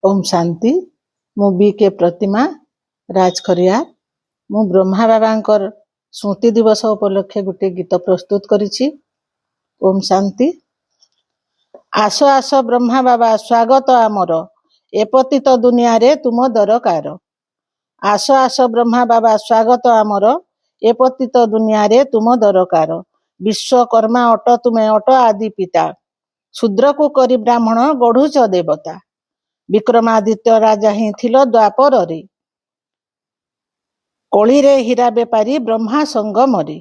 ओम शांति। मु बी के प्रतिमा राजखरिया। मु ब्रह्मा बाबांकर स्मृति दिवस उपलक्षे गोटे गीत प्रस्तुत करिछि। ओम शांति। आस आस ब्रह्मा बाबा स्वागत आमर एपतित दुनिया रे तुम दरकार। आस आस ब्रह्मा बाबा स्वागत आमर एपतित दुनिया रे तुम दरकार। विश्वकर्मा अट तुमे अट आदि पिता, शूद्र को करी ब्राह्मण गढ़ुच देवता। विक्रमादित्य राजा ही थिल द्वापर रे, कली रे हीरा बेपारी ब्रह्मा संग मरी।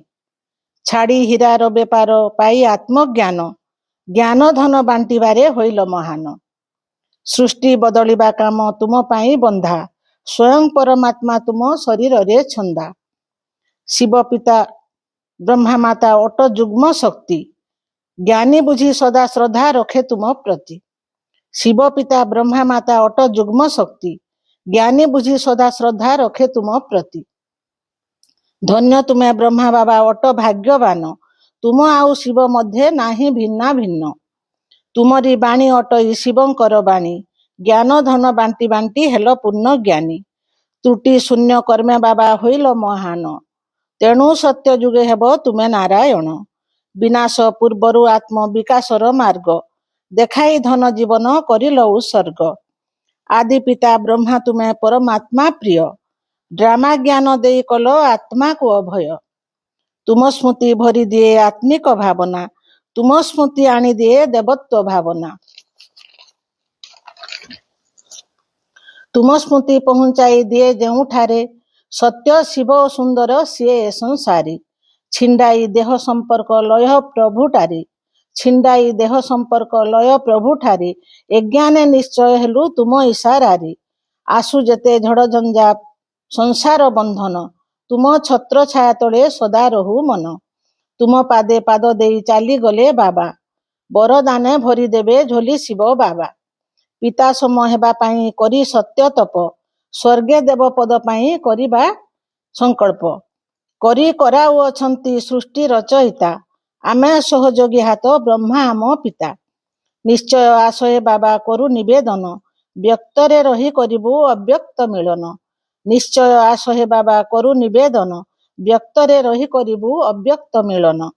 छाड़ी हीरार बेपार पाई आत्मज्ञान, ज्ञान धन बांटिबारे होइल महान। सृष्टि बदलिबा काम तुम पाई बंधा, स्वयं परमात्मा तुम शरीर रे छंदा। शिव पिता ब्रह्मा माता अट जुग्म शक्ति, ज्ञानी बुझी सदा श्रद्धा रखे तुम प्रति। शिव पिता ब्रह्मा माता अट जुग्म शक्ति, ज्ञानी बुझी सदा श्रद्धा रखे तुम प्रति। धन्य तुमे ब्रह्मा बाबा अट भाग्यवान, तुम आउ शिव मध्य नाही भिन्ना भिन्न। तुमरी बाणी अटई शिवंकर बाणी, ज्ञान धन बांटी बांटी हेल पूर्ण ज्ञानी। त्रुटि शून्य कर्मे बाबा होइल महान, तेणु सत्य जुगे हेब तुमे नारायण। विनाश पूर्वरु आत्म विकासर मार्ग, देखाई धन जीवन करिल उत्सर्ग। आदि पिता ब्रह्मा तुमे परमात्मा प्रिय, ड्रामा ज्ञान देई कल आत्मा को अभय। तुम स्मृति भरी दिए आत्मिक भावना, तुम स्मृति आनी दिए देवत्व भावना। तुम स्मृति पहुंचाई दिए जेउठारे, सत्य शिव सुंदर सिए संसारी। छिंडाई देह संपर्क लय प्रभु ठारी, छिंडाई देह संपर्क लय प्रभु ठारी। एज्ञाने निश्चय हेलु तुम इशारारी। आसु जेते झड़ झंझा संसार बंधन, तुम छत्र छाया तले सदा रहु मन। तुम पादे पाद देई चाली गले बाबा, बरदाने भरी देबे झोली शिव बाबा। पिता सम हेबा पाई करी सत्य तप, स्वर्गे देव पद पाई करिबा संकल्प। करी कराउ अछंती सृष्टि रचयिता, आमे सहयोगी हाथ ब्रह्मा आम पिता। निश्चय आशय बाबा करू निवेदन, व्यक्तरे रही करिबु अव्यक्त मिलन। निश्चय आशय बाबा करू निवेदन, व्यक्तरे रही करिबु अव्यक्त मिलन।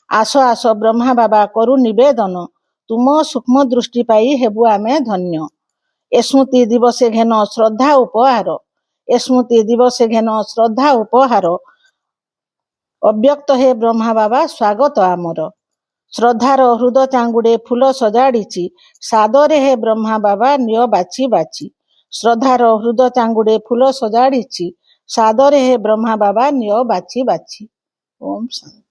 आस आस ब्रह्मा बाबा करू निवेदन, तुम सूक्ष्म दृष्टि पाई हेबु आमे धन्य। स्मृति दिवसे घेन श्रद्धा उपहार, स्मृति दिवसे घेन श्रद्धा उपहार। अव्यक्त हे ब्रह्मा बाबा स्वागत आमर। श्रद्धार हृद चांगुड़े फूल सजाड़ीची, सादरे हे ब्रह्मा बाबा निय बाची बाची। श्रद्धार हृद चांगुड़े फूल सजाड़ीची, सादरे हे ब्रह्मा बाबा निय बाची बाची। ओम शांति।